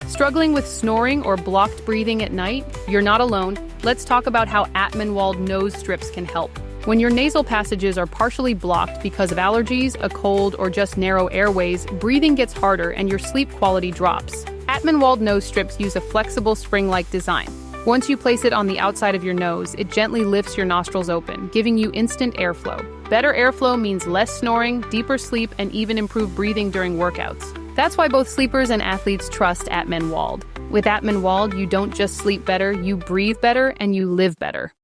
Struggling with snoring or blocked breathing at night? You're not alone. Let's talk about how AtmenWald nose strips can help. When your nasal passages are partially blocked because of allergies, a cold, or just narrow airways, breathing gets harder and your sleep quality drops. AtmenWald nose strips use a flexible spring-like design. Once you place it on the outside of your nose, it gently lifts your nostrils open, giving you instant airflow. Better airflow means less snoring, deeper sleep, and even improved breathing during workouts. That's why both sleepers and athletes trust AtmenWald. With AtmenWald, you don't just sleep better, you breathe better, and you live better.